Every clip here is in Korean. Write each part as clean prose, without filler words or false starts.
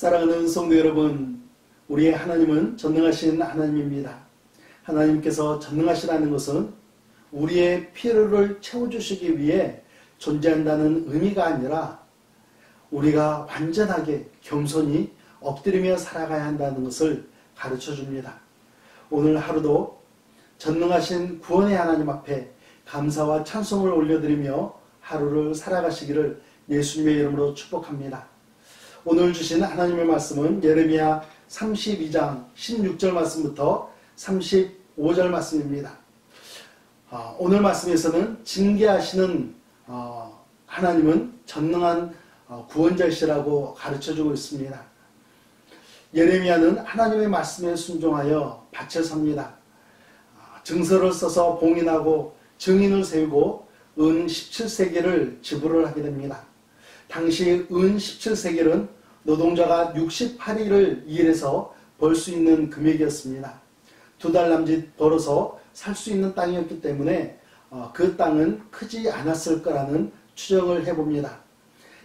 사랑하는 성도 여러분, 우리의 하나님은 전능하신 하나님입니다. 하나님께서 전능하시다는 것은 우리의 필요를 채워주시기 위해 존재한다는 의미가 아니라 우리가 완전하게 겸손히 엎드리며 살아가야 한다는 것을 가르쳐 줍니다. 오늘 하루도 전능하신 구원의 하나님 앞에 감사와 찬송을 올려드리며 하루를 살아가시기를 예수님의 이름으로 축복합니다. 오늘 주신 하나님의 말씀은 예레미야 32장 16절 말씀부터 35절 말씀입니다. 오늘 말씀에서는 징계하시는 하나님은 전능한 구원자이시라고 가르쳐주고 있습니다. 예레미야는 하나님의 말씀에 순종하여 밭에 섭니다. 증서를 써서 봉인하고 증인을 세우고 은 17세겔을 지불을 하게 됩니다. 당시 은 17세겔은 노동자가 68일을 일해서 벌 수 있는 금액이었습니다. 2달 남짓 벌어서 살 수 있는 땅이었기 때문에 그 땅은 크지 않았을 거라는 추정을 해봅니다.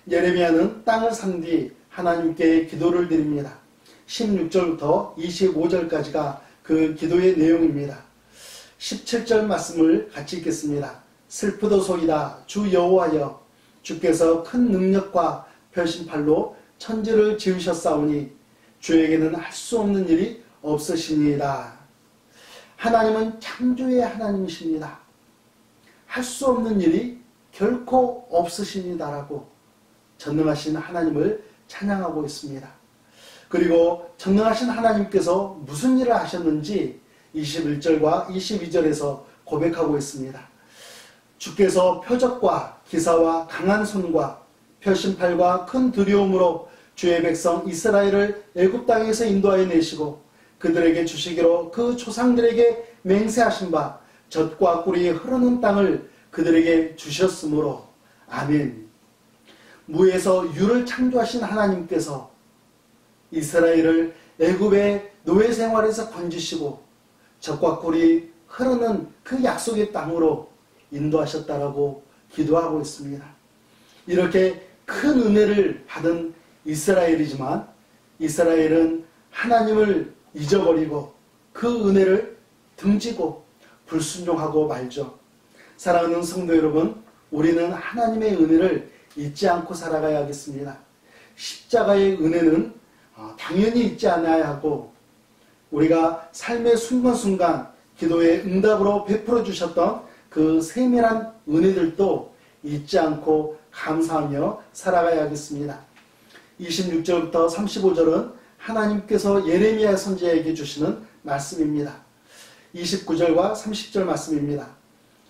예레미야는 땅을 산 뒤 하나님께 기도를 드립니다. 16절부터 25절까지가 그 기도의 내용입니다. 17절 말씀을 같이 읽겠습니다. 슬프도소이다 주 여호와여, 주께서 큰 능력과 별신팔로 천지를 지으셨사오니 주에게는 할 수 없는 일이 없으시니이다. 하나님은 창조의 하나님이십니다. 할 수 없는 일이 결코 없으시니다라고 전능하신 하나님을 찬양하고 있습니다. 그리고 전능하신 하나님께서 무슨 일을 하셨는지 21절과 22절에서 고백하고 있습니다. 주께서 표적과 기사와 강한 손과 별신팔과 큰 두려움으로 주의 백성 이스라엘을 애굽 땅에서 인도하여 내시고 그들에게 주시기로 그 조상들에게 맹세하신 바 젖과 꿀이 흐르는 땅을 그들에게 주셨으므로. 아멘. 무에서 유를 창조하신 하나님께서 이스라엘을 애굽의 노예 생활에서 건지시고 젖과 꿀이 흐르는 그 약속의 땅으로 인도하셨다라고 기도하고 있습니다. 이렇게 큰 은혜를 받은 이스라엘이지만 이스라엘은 하나님을 잊어버리고 그 은혜를 등지고 불순종하고 말죠. 사랑하는 성도 여러분, 우리는 하나님의 은혜를 잊지 않고 살아가야 하겠습니다. 십자가의 은혜는 당연히 잊지 않아야 하고 우리가 삶의 순간순간 기도의 응답으로 베풀어 주셨던 그 세밀한 은혜들도 잊지 않고 감사하며 살아가야 하겠습니다. 26절부터 35절은 하나님께서 예레미야 선지자에게 주시는 말씀입니다. 29절과 30절 말씀입니다.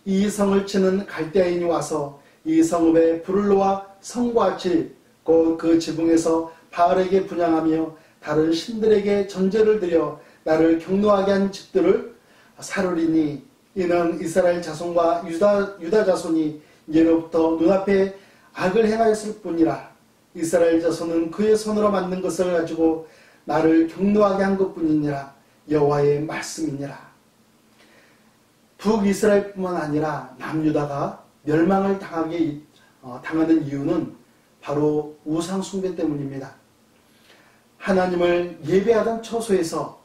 이 성을 치는 갈대아인이 와서 이 성읍에 불을 놓아 성과 질 곧 그 지붕에서 바알에게 분향하며 다른 신들에게 전제를 드려 나를 경노하게 한 집들을 사르리니 이는 이스라엘 자손과 유다 자손이 예로부터 눈앞에 악을 행하였을 뿐이라. 이스라엘 자손은 그의 손으로 만든 것을 가지고 나를 경노하게 한 것뿐이니라. 여호와의 말씀이니라. 북이스라엘뿐만 아니라 남유다가 멸망을 당하는 이유는 바로 우상 숭배 때문입니다. 하나님을 예배하던 처소에서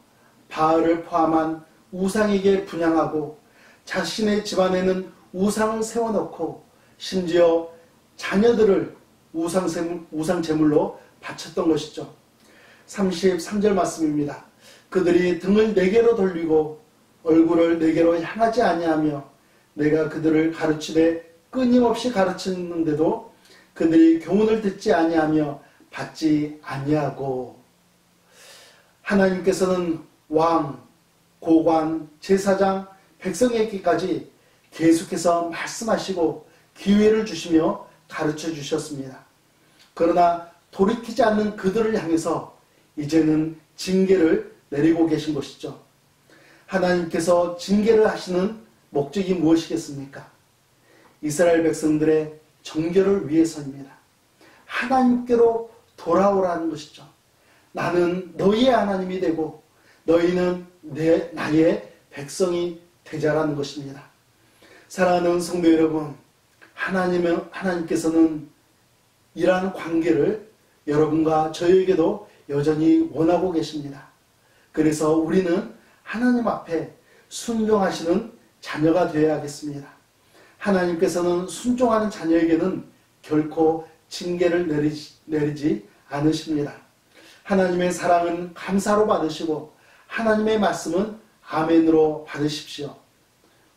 바알을 포함한 우상에게 분향하고 자신의 집안에는 우상을 세워놓고 심지어 자녀들을 우상 제물로 바쳤던 것이죠. 33절 말씀입니다. 그들이 등을 내게로 돌리고 얼굴을 내게로 향하지 아니하며 내가 그들을 가르치되 끊임없이 가르치는데도 그들이 교훈을 듣지 아니하며 받지 아니하고. 하나님께서는 왕, 고관, 제사장, 백성에게까지 계속해서 말씀하시고 기회를 주시며 가르쳐 주셨습니다. 그러나 돌이키지 않는 그들을 향해서 이제는 징계를 내리고 계신 것이죠. 하나님께서 징계를 하시는 목적이 무엇이겠습니까? 이스라엘 백성들의 정결을 위해서입니다. 하나님께로 돌아오라는 것이죠. 나는 너희의 하나님이 되고 너희는 나의 백성이 되자라는 것입니다. 사랑하는 성도 여러분, 하나님께서는 이러한 관계를 여러분과 저에게도 여전히 원하고 계십니다. 그래서 우리는 하나님 앞에 순종하시는 자녀가 되어야겠습니다. 하나님께서는 순종하는 자녀에게는 결코 징계를 내리지 않으십니다. 하나님의 사랑은 감사로 받으시고 하나님의 말씀은 아멘으로 받으십시오.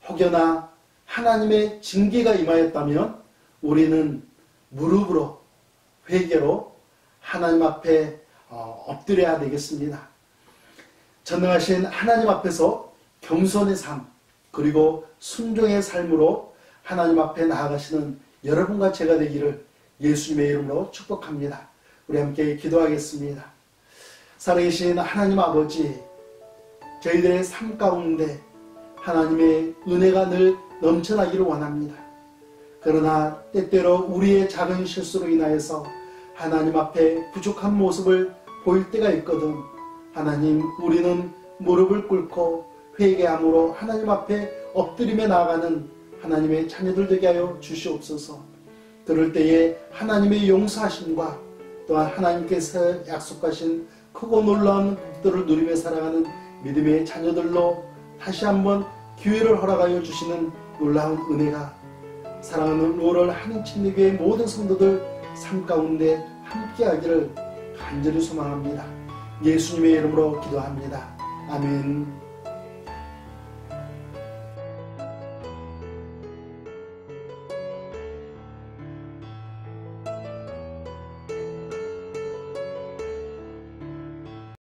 혹여나 하나님의 징계가 임하였다면 우리는 무릎으로 회개로 하나님 앞에 엎드려야 되겠습니다. 전능하신 하나님 앞에서 겸손의 삶 그리고 순종의 삶으로 하나님 앞에 나아가시는 여러분과 제가 되기를 예수님의 이름으로 축복합니다. 우리 함께 기도하겠습니다. 살아계신 하나님 아버지, 저희들의 삶 가운데 하나님의 은혜가 늘 넘쳐나기를 원합니다. 그러나 때때로 우리의 작은 실수로 인하여서 하나님 앞에 부족한 모습을 보일 때가 있거든 하나님, 우리는 무릎을 꿇고 회개함으로 하나님 앞에 엎드리며 나아가는 하나님의 자녀들 되게 하여 주시옵소서. 그럴 때에 하나님의 용서하심과 또한 하나님께서 약속하신 크고 놀라운 복들을 누리며 살아가는 믿음의 자녀들로 다시 한번 기회를 허락하여 주시는 놀라운 은혜가 사랑하는 롤을 한인침례교회 모든 성도들 삶 가운데 함께하기를 간절히 소망합니다. 예수님의 이름으로 기도합니다. 아멘.